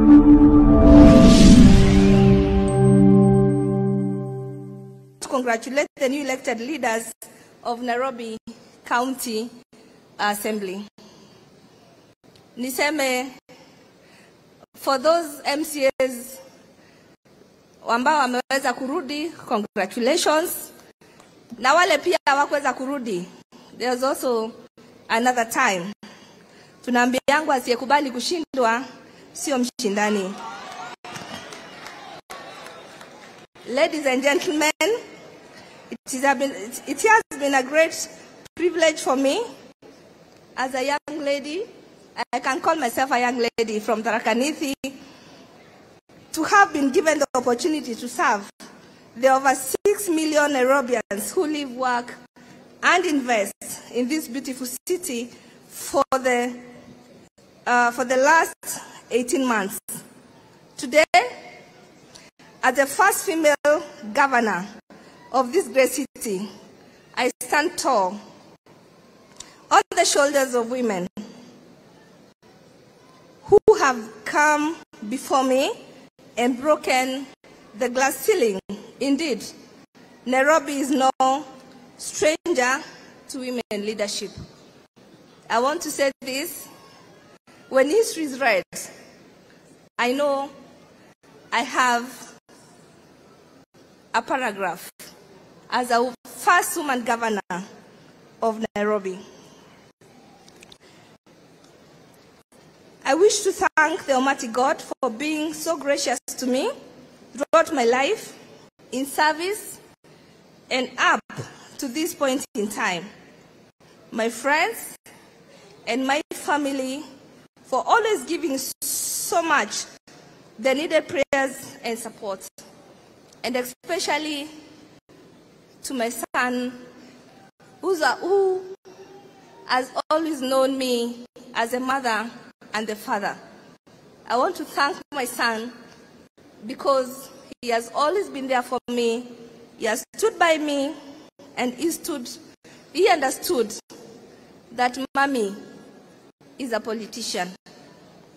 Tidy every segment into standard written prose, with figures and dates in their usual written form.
To congratulate the new elected leaders of Nairobi County Assembly. Niseme, for those MCAs ambao wameweza kurudi, congratulations. Na wale pia hawakuweza kurudi, there's also another time. Tunaambiangu asiyekubali kushindwa sio mshindani. Ladies and gentlemen, it has been a great privilege for me as a young lady. I can call myself a young lady from Tharaka-Nithi, to have been given the opportunity to serve the over 6 million Nairobians who live, work, and invest in this beautiful city for the last 18 months. Today, as the first female governor of this great city, I stand tall on the shoulders of women who have come before me and broken the glass ceiling. Indeed, Nairobi is no stranger to women leadership. I want to say this: when history is read, I know I have a paragraph as a first woman governor of Nairobi. I wish to thank the Almighty God for being so gracious to me throughout my life, in service, and up to this point in time. My friends and my family for always giving so much the needed prayers and support. And especially to my son, who has always known me as a mother and a father. I want to thank my son because he has always been there for me. He has stood by me, and he understood that mommy is a politician.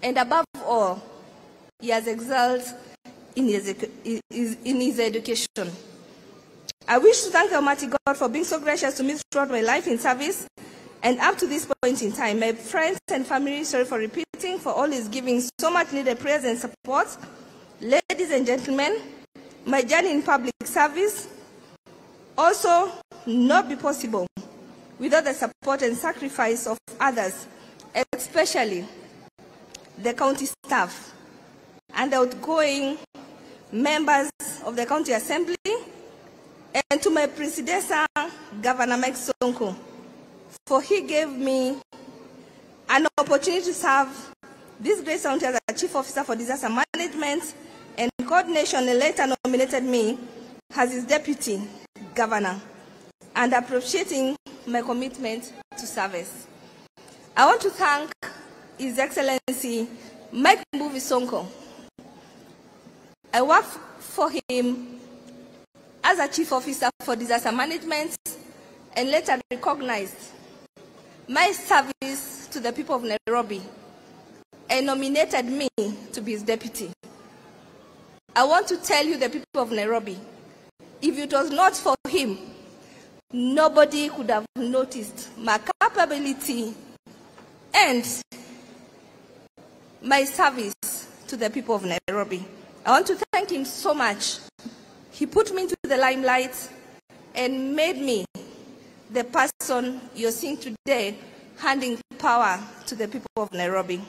And above all, he has excelled in his education. I wish to thank the Almighty God for being so gracious to me throughout my life in service and up to this point in time. My friends and family, sorry for repeating, for always giving so much needed prayers and support. Ladies and gentlemen, my journey in public service also not be possible without the support and sacrifice of others, especially the county staff and the outgoing members of the county assembly, and to my predecessor, Governor Mike Sonko, for he gave me an opportunity to serve this great county as a Chief Officer for Disaster Management and Coordination, and later nominated me as his Deputy Governor, and appreciating my commitment to service. I want to thank His Excellency Mike Sonko. I worked for him as a Chief Officer for Disaster Management and later recognized my service to the people of Nairobi and nominated me to be his deputy. I want to tell you, the people of Nairobi, if it was not for him, nobody could have noticed my capability and my service to the people of Nairobi. I want to thank him so much. He put me into the limelight and made me the person you're seeing today, handing power to the people of Nairobi.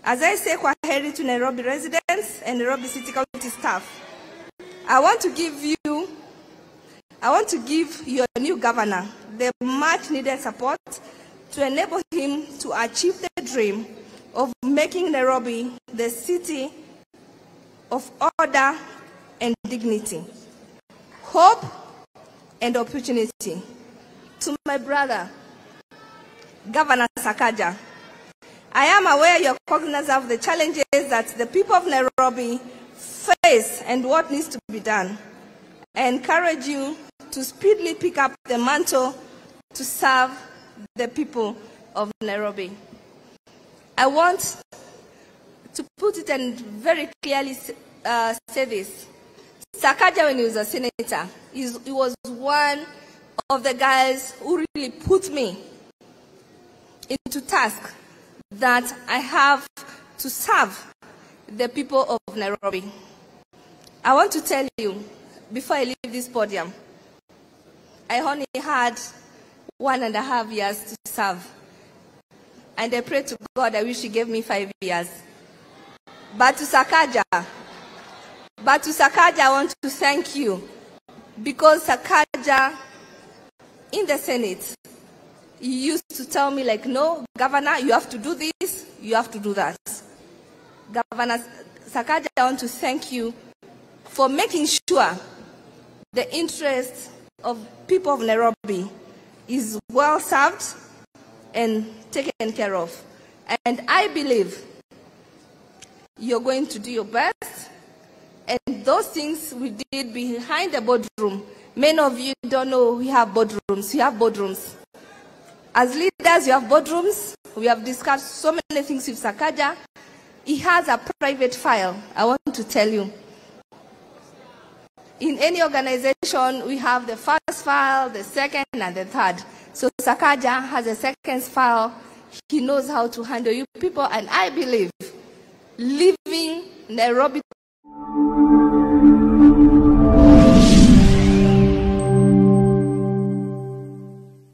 As I say kwaheri to Nairobi residents and Nairobi City County staff, I want to give your new governor the much needed support to enable him to achieve the dream of making Nairobi the city of order and dignity, hope and opportunity. To my brother, Governor Sakaja, I am aware you're cognizant of the challenges that the people of Nairobi face and what needs to be done. I encourage you to speedily pick up the mantle to serve the people of Nairobi. I want to put it and very clearly say this. Sakaja, when he was a senator, he was one of the guys who really put me into task that I have to serve the people of Nairobi. I want to tell you, before I leave this podium, I only had 1.5 years to serve. And I pray to God, I wish He gave me 5 years. But to Sakaja, I want to thank you, because Sakaja, in the Senate, he used to tell me, like, no, Governor, you have to do this, you have to do that. Governor Sakaja, I want to thank you for making sure the interest of people of Nairobi is well served and taken care of. And I believe you're going to do your best. And those things we did behind the boardroom, many of you don't know we have boardrooms. We have boardrooms. As leaders, you have boardrooms. We have discussed so many things with Sakaja. He has a private file, I want to tell you. In any organization, we have the first file, the second, and the third. So Sakaja has a second file. He knows how to handle you people, and I believe leaving Nairobi